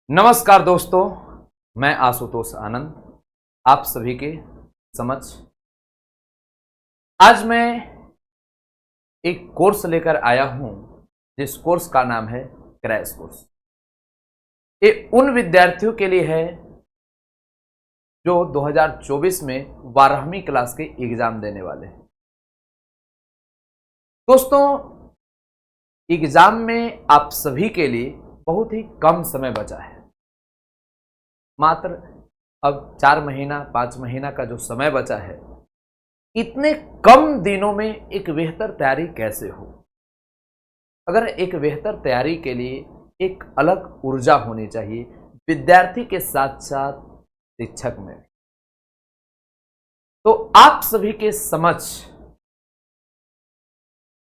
नमस्कार दोस्तों, मैं आशुतोष आनंद आप सभी के समक्ष आज मैं एक कोर्स लेकर आया हूं जिस कोर्स का नाम है क्रैश कोर्स। ये उन विद्यार्थियों के लिए है जो 2024 में 12वीं क्लास के एग्जाम देने वाले हैं। दोस्तों, एग्जाम में आप सभी के लिए बहुत ही कम समय बचा है। मात्र अब 4 महीना 5 महीना का जो समय बचा है, इतने कम दिनों में एक बेहतर तैयारी कैसे हो। अगर एक बेहतर तैयारी के लिए एक अलग ऊर्जा होनी चाहिए विद्यार्थी के साथ साथ शिक्षक में भी। तो आप सभी के समक्ष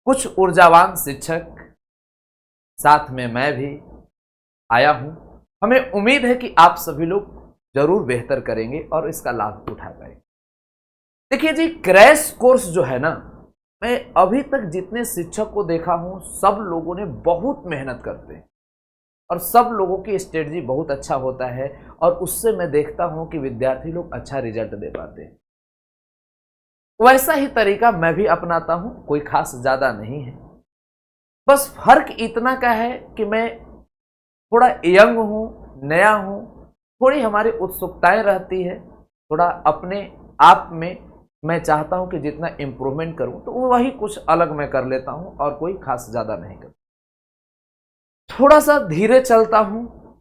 कुछ ऊर्जावान शिक्षक साथ में मैं भी आया हूं। हमें उम्मीद है कि आप सभी लोग जरूर बेहतर करेंगे और इसका लाभ उठा पाएंगे। देखिए जी, क्रैश कोर्स जो है ना, मैं अभी तक जितने शिक्षक को देखा हूं सब लोगों ने बहुत मेहनत करते हैं और सब लोगों की स्ट्रेटजी बहुत अच्छा होता है और उससे मैं देखता हूं कि विद्यार्थी लोग अच्छा रिजल्ट दे पाते हैं। वैसा ही तरीका मैं भी अपनाता हूं, कोई खास ज्यादा नहीं है। बस फर्क इतना का है कि मैं थोड़ा यंग हूँ, नया हूँ, थोड़ी हमारी उत्सुकताएं रहती है, थोड़ा अपने आप में मैं चाहता हूँ कि जितना इम्प्रूवमेंट करूँ तो वही कुछ अलग मैं कर लेता हूँ और कोई खास ज़्यादा नहीं करता। थोड़ा सा धीरे चलता हूँ,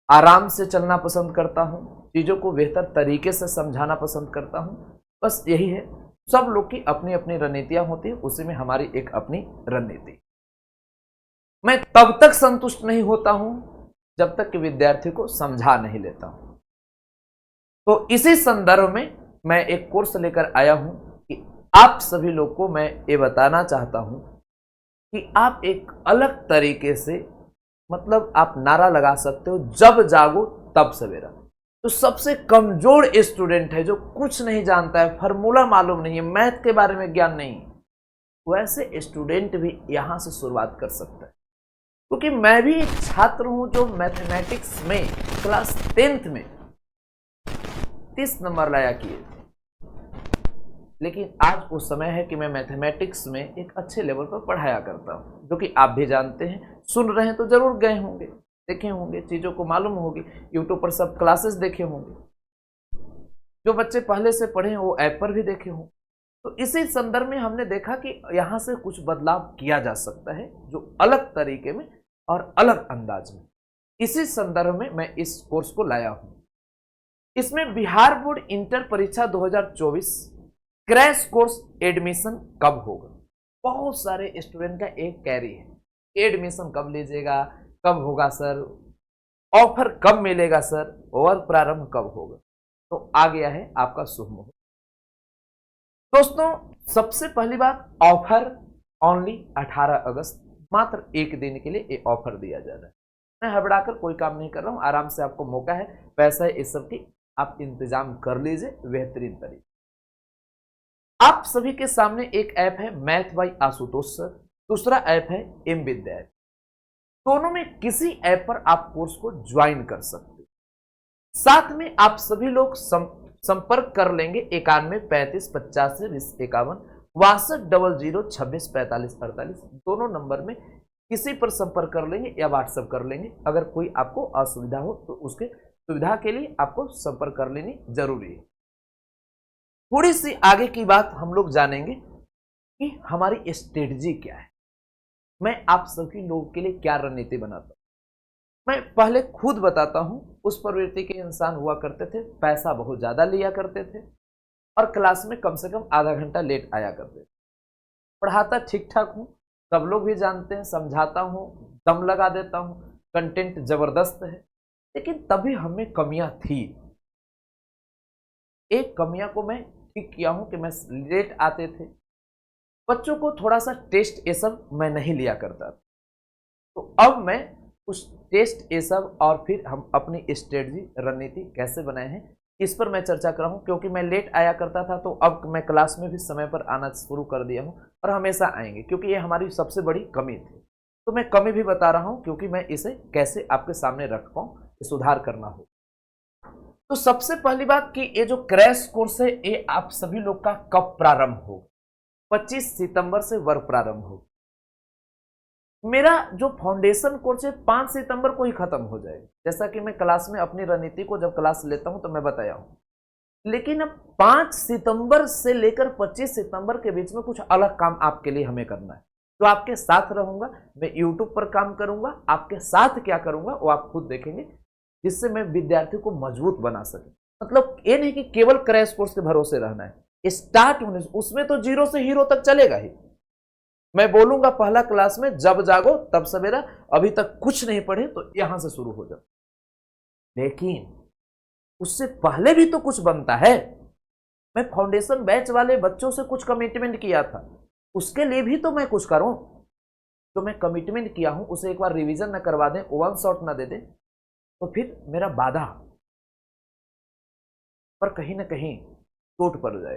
आराम से चलना पसंद करता हूँ, चीज़ों को बेहतर तरीके से समझाना पसंद करता हूँ। बस यही है, सब लोग की अपनी अपनी रणनीतियाँ होती है, उसी में हमारी एक अपनी रणनीति। मैं तब तक संतुष्ट नहीं होता हूं जब तक कि विद्यार्थी को समझा नहीं लेता हूं। तो इसी संदर्भ में मैं एक कोर्स लेकर आया हूं कि आप सभी लोग को मैं ये बताना चाहता हूं कि आप एक अलग तरीके से, मतलब आप नारा लगा सकते हो, जब जागो तब सवेरा। तो सबसे कमजोर स्टूडेंट है जो कुछ नहीं जानता है, फार्मूला मालूम नहीं है, मैथ के बारे में ज्ञान नहीं, वैसे स्टूडेंट भी यहां से शुरुआत कर सकता है। क्योंकि मैं भी एक छात्र हूं जो मैथमेटिक्स में क्लास 10th में 30 नंबर लाया किए थे, लेकिन आज वो समय है कि मैं मैथमेटिक्स में एक अच्छे लेवल पर पढ़ाया करता हूं, जो कि आप भी जानते हैं। सुन रहे हैं तो जरूर गए होंगे, देखे होंगे, चीज़ों को मालूम होगी, यूट्यूब पर सब क्लासेस देखे होंगे। जो बच्चे पहले से पढ़े हैं वो ऐप पर भी देखे होंगे। तो इसी संदर्भ में हमने देखा कि यहाँ से कुछ बदलाव किया जा सकता है, जो अलग तरीके में और अलग अंदाज में। इसी संदर्भ में मैं इस कोर्स को लाया हूं। इसमें बिहार बोर्ड इंटर परीक्षा 2024 क्रैश कोर्स एडमिशन कब होगा, बहुत सारे स्टूडेंट का एक कैरी है, एडमिशन कब लीजिएगा, कब होगा सर, ऑफर कब मिलेगा सर, और प्रारंभ कब होगा। तो आ गया है आपका शुभ मुहूर्त। दोस्तों, सबसे पहली बात, ऑफर ओनली 18 अगस्त, मात्र एक दिन के लिए ये ऑफर दिया जा रहा है। मैं हड़बड़ाकर कोई काम नहीं कर रहा हूं, आराम से आपको मौका है, पैसा है, इस सब की आप इंतजाम कर लीजिए बेहतरीन तरीके। आप सभी के सामने एक ऐप है मैथ बाई आशुतोष सर, दूसरा ऐप है एम विद्या ऐप। दोनों में किसी ऐप पर आप कोर्स को ज्वाइन कर सकते। साथ में आप सभी लोग संपर्क कर लेंगे 91 35 50 से 20 51 62 00 26 45 48, दोनों नंबर में किसी पर संपर्क कर लेंगे या व्हाट्सएप कर लेंगे। अगर कोई आपको असुविधा हो तो उसके सुविधा के लिए आपको संपर्क कर लेनी जरूरी है। थोड़ी सी आगे की बात हम लोग जानेंगे कि हमारी स्ट्रेटजी क्या है, मैं आप सभी लोगों के लिए क्या रणनीति बनाता हूं। मैं पहले खुद बताता हूं, उस प्रवृत्ति के इंसान हुआ करते थे, पैसा बहुत ज्यादा लिया करते थे और क्लास में कम से कम आधा घंटा लेट आया करते थे। पढ़ाता ठीक ठाक हूँ, सब लोग भी जानते हैं, समझाता हूँ, दम लगा देता हूँ, कंटेंट जबरदस्त है, लेकिन तभी हमें कमियां थी। एक कमियां को मैं ठीक किया हूं कि मैं लेट आते थे, बच्चों को थोड़ा सा टेस्ट ये सब मैं नहीं लिया करता था। तो अब मैं उस टेस्ट ये सब और फिर हम अपनी स्ट्रेटजी रणनीति कैसे बनाए हैं इस पर मैं चर्चा कर रहा हूं। क्योंकि मैं लेट आया करता था, तो अब मैं क्लास में भी समय पर आना शुरू कर दिया हूं और हमेशा आएंगे, क्योंकि ये हमारी सबसे बड़ी कमी थी। तो मैं कमी भी बता रहा हूं, क्योंकि मैं इसे कैसे आपके सामने रख पाऊं सुधार करना हो। तो सबसे पहली बात कि ये जो क्रैश कोर्स है ये आप सभी लोग का कब प्रारंभ हो? 25 सितंबर से वर्क प्रारंभ हो। मेरा जो फाउंडेशन कोर्स है 5 सितंबर को ही खत्म हो जाएगा, जैसा कि मैं क्लास में अपनी रणनीति को जब क्लास लेता हूं तो मैं बताया हूं। लेकिन अब 5 सितंबर से लेकर 25 सितंबर के बीच में कुछ अलग काम आपके लिए हमें करना है। तो आपके साथ रहूंगा, मैं यूट्यूब पर काम करूंगा, आपके साथ क्या करूंगा वो आप खुद देखेंगे, जिससे मैं विद्यार्थी को मजबूत बना सके। मतलब ये नहीं कि केवल क्रैश कोर्स के भरोसे रहना है, स्टार्ट होने उसमें तो 0 से हीरो तक चलेगा ही। मैं बोलूंगा पहला क्लास में जब जागो तब सवेरा, अभी तक कुछ नहीं पढ़े तो यहां से शुरू हो जाओ। लेकिन उससे पहले भी तो कुछ बनता है। मैं फाउंडेशन बैच वाले बच्चों से कुछ कमिटमेंट किया था, उसके लिए भी तो मैं कुछ करूं। तो मैं कमिटमेंट किया हूं उसे एक बार रिवीजन न करवा दें, वन शॉट ना दे दें, तो फिर मेरा वादा पर कहीं ना कहीं टूट पड़ जाए।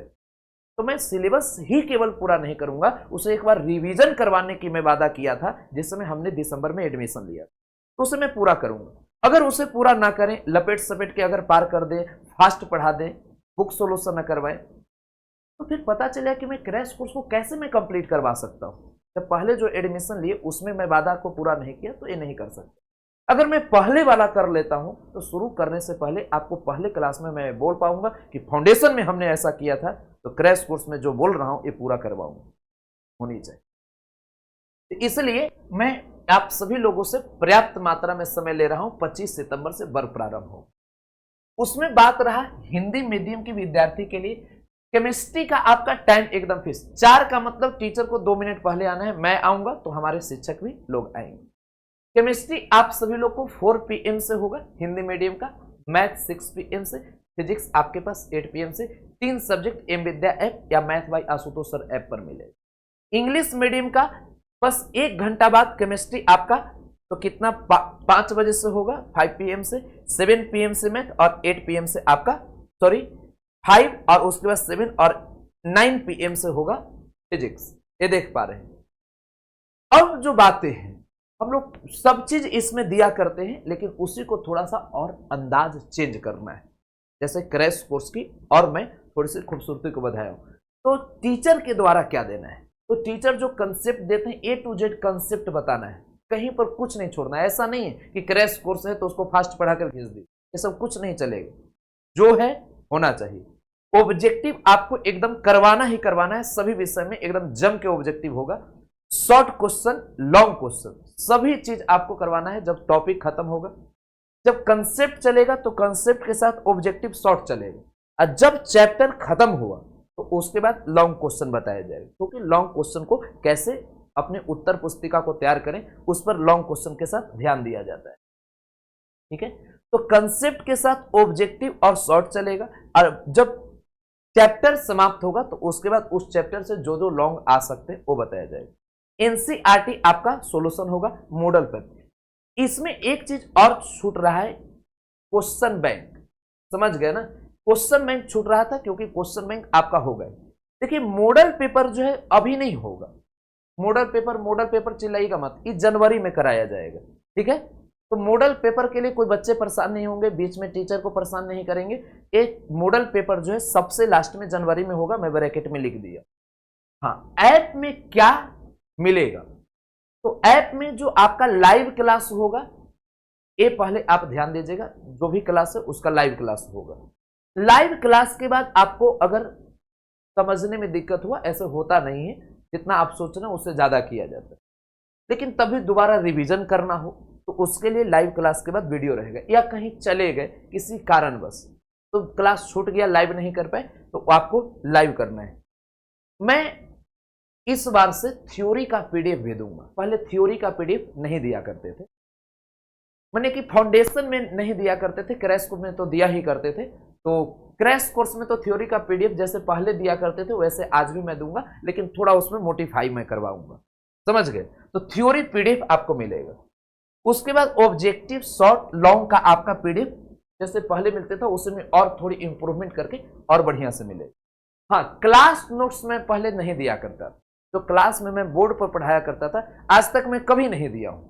तो मैं सिलेबस ही केवल पूरा नहीं करूंगा, उसे एक बार रिवीजन करवाने की मैं वादा किया था, जिस समय हमने दिसंबर में एडमिशन लिया, तो उसे मैं पूरा करूंगा। अगर उसे पूरा ना करें, लपेट सपेट के अगर पार कर दे, फास्ट पढ़ा दे, बुक सोल्यूशन न करवाए, तो फिर पता चला कि मैं क्रैश कोर्स को कैसे मैं कंप्लीट करवा सकता हूं। जब पहले जो एडमिशन लिए उसमें मैं वादा को पूरा नहीं किया तो ये नहीं कर सकता। अगर मैं पहले वाला कर लेता हूं तो शुरू करने से पहले आपको पहले क्लास में मैं बोल पाऊंगा कि फाउंडेशन में हमने ऐसा किया था, तो क्रैश कोर्स में जो बोल रहा हूं ये पूरा करवाऊंगा, होनी चाहिए। तो इसलिए मैं आप सभी लोगों से पर्याप्त मात्रा में समय ले रहा हूं। 25 सितंबर से वर्ग प्रारंभ हो। उसमें बात रहा हिंदी मीडियम के विद्यार्थी के लिए, केमिस्ट्री का आपका टाइम एकदम फिक्स 4 का मतलब टीचर को 2 मिनट पहले आना है, मैं आऊंगा तो हमारे शिक्षक भी लोग आएंगे। केमिस्ट्री आप सभी लोग को 4 PM से होगा हिंदी मीडियम का, मैथ 6 PM से, फिजिक्स आपके पास 8 PM से। 3 सब्जेक्ट एम विद्या ऐप या math by Ashutosh sir app पर मिलेगा। इंग्लिश मीडियम का बस 1 घंटा बाद केमिस्ट्री आपका, तो कितना 5 बजे से होगा 5 PM से, 7 PM से मैथ और 8 PM से आपका 5 और उसके बाद 7 और 9 PM से होगा फिजिक्स। ये देख पा रहे हैं। अब जो बातें हैं हम लोग सब चीज इसमें दिया करते हैं, लेकिन उसी को थोड़ा सा और अंदाज चेंज करना है, जैसे क्रैश कोर्स की और मैं थोड़ी सी खूबसूरती को बधाया हूं। तो टीचर के द्वारा क्या देना है, तो टीचर जो कंसेप्ट देते हैं A to Z कंसेप्ट बताना है, कहीं पर कुछ नहीं छोड़ना है। ऐसा नहीं है कि क्रैश कोर्स है तो उसको फास्ट पढ़ाकर खींच दी, ये सब कुछ नहीं चलेगा। जो है होना चाहिए। ऑब्जेक्टिव आपको एकदम करवाना ही करवाना है, सभी विषय में एकदम जम के ऑब्जेक्टिव होगा। शॉर्ट क्वेश्चन, लॉन्ग क्वेश्चन, सभी चीज आपको करवाना है। जब टॉपिक खत्म होगा, जब कंसेप्ट चलेगा तो कंसेप्ट के साथ ऑब्जेक्टिव शॉर्ट चलेगा, और जब चैप्टर खत्म हुआ तो उसके बाद लॉन्ग क्वेश्चन बताया जाएगा। क्योंकि लॉन्ग क्वेश्चन को कैसे अपने उत्तर पुस्तिका को तैयार करें उस पर लॉन्ग क्वेश्चन के साथ ध्यान दिया जाता है। ठीक है, तो कंसेप्ट के साथ ऑब्जेक्टिव और शॉर्ट चलेगा, और जब चैप्टर समाप्त होगा तो उसके बाद उस चैप्टर से जो जो लॉन्ग आ सकते हैं वो बताया जाएगा। एनसीईआरटी आपका सॉल्यूशन होगा मॉडल पर। इसमें एक चीज और छूट रहा है, क्वेश्चन बैंक। समझ गए ना, क्वेश्चन बैंक छूट रहा था क्योंकि क्वेश्चन बैंक आपका हो गया। देखिए मॉडल पेपर जो है अभी नहीं होगा। मॉडल पेपर चिल्लाइएगा मत, इस जनवरी में कराया जाएगा। ठीक है, तो मॉडल पेपर के लिए कोई बच्चे परेशान नहीं होंगे, बीच में टीचर को परेशान नहीं करेंगे। एक मॉडल पेपर जो है सबसे लास्ट में जनवरी में होगा, मैं ब्रैकेट में लिख दिया। हाँ, ऐप में क्या मिलेगा, तो ऐप में जो आपका लाइव क्लास होगा, ये पहले आप ध्यान दीजिएगा, जो भी क्लास है उसका लाइव क्लास होगा। लाइव क्लास के बाद आपको अगर समझने में दिक्कत हुआ, ऐसे होता नहीं है, जितना आप सोच रहे हैं उससे ज्यादा किया जाता है, लेकिन तभी दोबारा रिवीजन करना हो तो उसके लिए लाइव क्लास के बाद वीडियो रहेगा। या कहीं चले गए किसी कारणवश तो क्लास छूट गया, लाइव नहीं कर पाए, तो आपको लाइव करना है। मैं इस बार से थ्योरी का पीडीएफ भी दूंगा। पहले थ्योरी का पीडीएफ नहीं दिया करते थे, मैंने कि फाउंडेशन में नहीं दिया करते थे, क्रैश कोर्स में तो दिया ही करते थे। तो क्रैश कोर्स में तो थ्योरी का पीडीएफ जैसे पहले दिया करते थे वैसे आज भी मैं दूंगा, लेकिन थोड़ा उसमें मोडिफाई मैं करवाऊंगा। समझ गए, तो थ्योरी पीडीएफ आपको मिलेगा। उसके बाद ऑब्जेक्टिव, शॉर्ट, लॉन्ग का आपका पीडीएफ जैसे पहले मिलते था उसमें और थोड़ी इंप्रूवमेंट करके और बढ़िया से मिलेगा। हाँ, क्लास नोट्स में पहले नहीं दिया करता, तो क्लास में मैं बोर्ड पर पढ़ाया करता था, आज तक मैं कभी नहीं दिया हूं।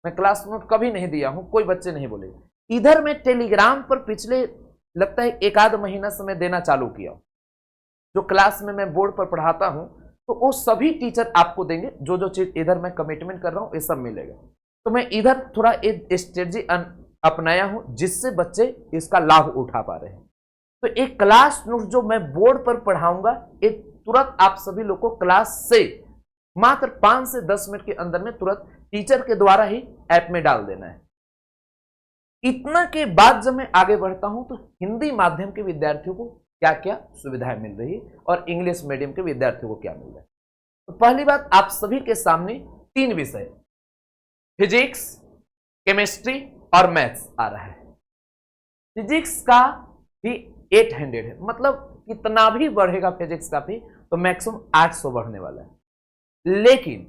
मैं क्लास नोट कभी नहीं दिया हूं, कोई बच्चे नहीं बोले। इधर मैं टेलीग्राम पर पिछले लगता है एक आध महीना समय देना चालू किया। जो क्लास में मैं बोर्ड पर पढ़ाता हूं तो वो सभी टीचर आपको देंगे, जो जो चीज इधर मैं कमिटमेंट कर रहा हूं ये सब मिलेगा। तो मैं इधर थोड़ा एक स्ट्रेटजी अपनाया हूं जिससे बच्चे इसका लाभ उठा पा रहे हैं। तो एक क्लास नोट जो मैं बोर्ड पर पढ़ाऊंगा, एक तुरंत आप सभी लोग को क्लास से मात्र 5 से 10 मिनट के अंदर में तुरंत टीचर के द्वारा ही ऐप में डाल देना है। इतना के बाद जब मैं आगे बढ़ता हूं तो हिंदी माध्यम के विद्यार्थियों को क्या क्या सुविधाएं मिल रही है और इंग्लिश मीडियम के विद्यार्थियों को क्या मिल रहा है। तो पहली बात, आप सभी के सामने 3 विषय फिजिक्स, केमिस्ट्री और मैथ्स आ रहा है। फिजिक्स का भी 800 है, मतलब कितना भी बढ़ेगा फिजिक्स का भी तो मैक्सिमम 800 बढ़ने वाला है। लेकिन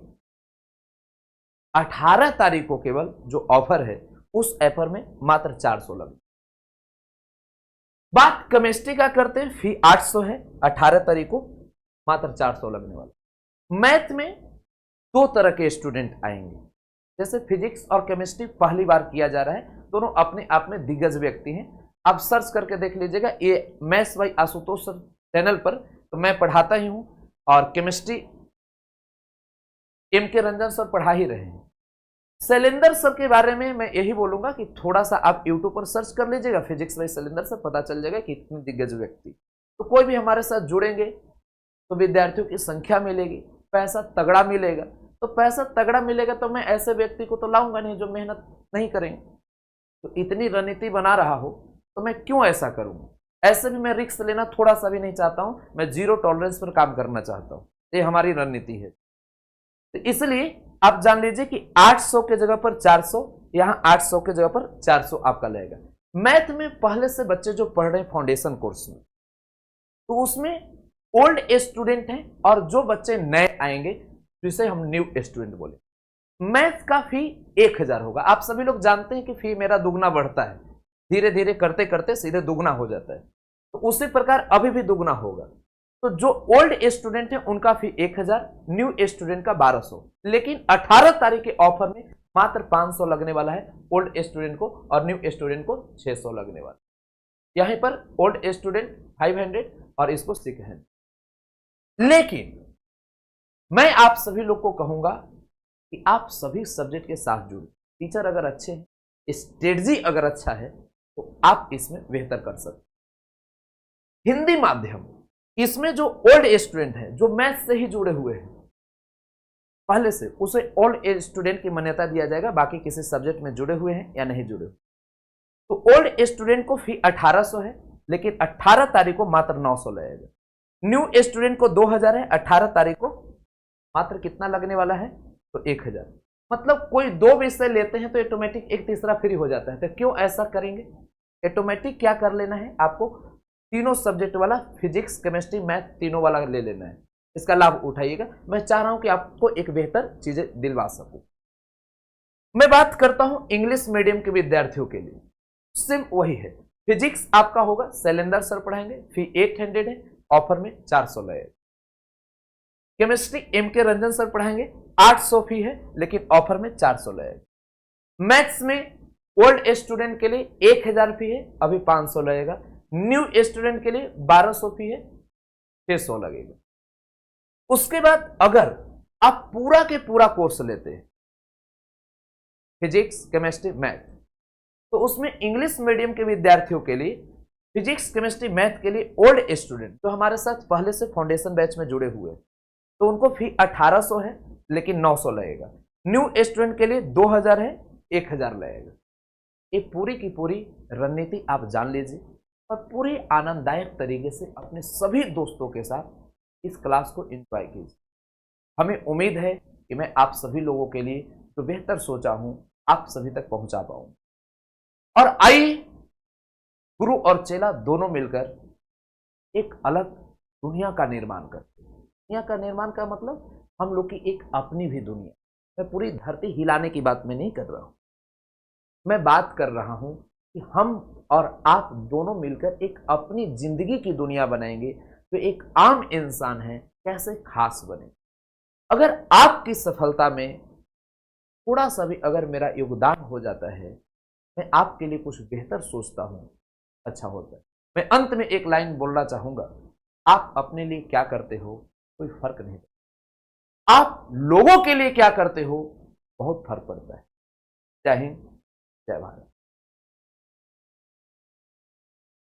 18 तारीख को केवल जो ऑफर है उस ऑफर में मात्र 400 लगे। बात केमिस्ट्री का करते हैं, फी 800 है, 18 तारीख को मात्र 400 लगने वाला। मैथ में 2 तरह के स्टूडेंट आएंगे, जैसे फिजिक्स और केमिस्ट्री पहली बार किया जा रहा है, दोनों अपने आप में दिग्गज व्यक्ति हैं। आप सर्च करके देख लीजिएगा, ये maths by Ashutosh sir channel पर तो मैं पढ़ाता ही हूं और केमिस्ट्री एम के रंजन सर पढ़ा ही रहे हैं। शैलेंद्र सर के बारे में मैं यही बोलूंगा कि थोड़ा सा आप यूट्यूब पर सर्च कर लीजिएगा, फिजिक्स बाय शैलेंद्र सर, पता चल जाएगा कि इतने दिग्गज व्यक्ति। तो कोई भी हमारे साथ जुड़ेंगे तो विद्यार्थियों की संख्या मिलेगी, पैसा तगड़ा मिलेगा। तो पैसा तगड़ा मिलेगा तो मैं ऐसे व्यक्ति को तो लाऊंगा नहीं जो मेहनत नहीं करेंगे। तो इतनी रणनीति बना रहा हो तो मैं क्यों ऐसा करूंगा। ऐसे भी मैं रिस्क लेना थोड़ा सा भी नहीं चाहता हूं, मैं जीरो टॉलरेंस पर काम करना चाहता हूं, ये हमारी रणनीति है। तो इसलिए आप जान लीजिए कि 800 के जगह पर 400, यहां 800 के जगह पर 400 आपका लगेगा। मैथ में पहले से बच्चे जो पढ़ रहे हैं फाउंडेशन कोर्स में, तो उसमें ओल्ड स्टूडेंट हैं और जो बच्चे नए आएंगे जिसे हम न्यू स्टूडेंट बोले। मैथ का फी 1000 होगा। आप सभी लोग जानते हैं कि फी मेरा दुगना बढ़ता है, धीरे धीरे करते करते सीधे दुगना हो जाता है, तो उसी प्रकार अभी भी दुगना होगा। तो जो ओल्ड स्टूडेंट है उनका फी 1000, न्यू स्टूडेंट का 1200। लेकिन 18 तारीख के ऑफर में मात्र 500 लगने वाला है ओल्ड स्टूडेंट को और न्यू स्टूडेंट को 600 लगने वाला। यहीं पर ओल्ड स्टूडेंट 500 और इसको 600। लेकिन मैं आप सभी लोग को कहूंगा कि आप सभी सब्जेक्ट के साथ जुड़े। टीचर अगर अच्छे हैं, स्ट्रेटजी अगर अच्छा है तो आप इसमें बेहतर कर सकते। हिंदी माध्यम, इसमें जो ओल्ड स्टूडेंट है, जो मैथ से ही जुड़े हुए हैं पहले से, उसे ओल्ड स्टूडेंट की मान्यता दिया जाएगा, बाकी किसी सब्जेक्ट में जुड़े हुए हैं या नहीं जुड़े हुए। तो ओल्ड स्टूडेंट को फी 1800 है, लेकिन 18 तारीख को मात्र 900 लगेगा। न्यू स्टूडेंट को 2000 है, 18 तारीख को मात्र कितना लगने वाला है तो 1000। मतलब कोई 2 विषय लेते हैं तो ऑटोमेटिक एक तीसरा फ्री हो जाता है। तो क्यों ऐसा करेंगे, ऑटोमेटिक क्या कर लेना है आपको, तीनों सब्जेक्ट वाला फिजिक्स केमिस्ट्री मैथ तीनों वाला ले लेना है। इसका लाभ उठाइएगा। मैं चाह रहा हूं कि आपको एक बेहतर चीजें दिलवा सकूं। मैं बात करता हूं इंग्लिश मीडियम के विद्यार्थियों के लिए, सिम वही है। फिजिक्स आपका होगा, शैलेंद्र सर पढ़ाएंगे, फी 800 है, ऑफर में 400 लगेगा। केमिस्ट्री एम के रंजन सर पढ़ाएंगे, 800 फी है, लेकिन ऑफर में 400 लगेगा। मैथ्स में ओल्ड स्टूडेंट के लिए 1000 फी है, अभी 500 लगेगा। न्यू स्टूडेंट के लिए 1200 फी है, 600 लगेगा। उसके बाद अगर आप पूरा के पूरा कोर्स लेते हैं फिजिक्स केमिस्ट्री मैथ, तो उसमें इंग्लिश मीडियम के विद्यार्थियों के लिए फिजिक्स केमिस्ट्री मैथ के लिए ओल्ड स्टूडेंट तो हमारे साथ पहले से फाउंडेशन बैच में जुड़े हुए तो उनको फी 1800 है, लेकिन 900 लगेगा। न्यू स्टूडेंट के लिए 2000 है, 1000 लगेगा। ये पूरी की पूरी रणनीति आप जान लीजिए और पूरी आनंददायक तरीके से अपने सभी दोस्तों के साथ इस क्लास को एंजॉय कीजिए। हमें उम्मीद है कि मैं आप सभी लोगों के लिए जो बेहतर सोचा हूं आप सभी तक पहुंचा पाऊं। और आइए गुरु और चेला दोनों मिलकर एक अलग दुनिया का निर्माण करते हैं। दुनिया का निर्माण का मतलब हम लोग की एक अपनी भी दुनिया। मैं पूरी धरती हिलाने की बात में नहीं कर रहा हूं, मैं बात कर रहा हूं कि हम और आप दोनों मिलकर एक अपनी जिंदगी की दुनिया बनाएंगे जो एक आम इंसान है कैसे खास बने। अगर आपकी सफलता में थोड़ा सा भी अगर मेरा योगदान हो जाता है मैं आपके लिए कुछ बेहतर सोचता हूं, अच्छा होता है। मैं अंत में एक लाइन बोलना चाहूंगा, आप अपने लिए क्या करते हो कोई फर्क नहीं पड़ता, आप लोगों के लिए क्या करते हो बहुत फर्क पड़ता है। जय हिंद, जय भारत।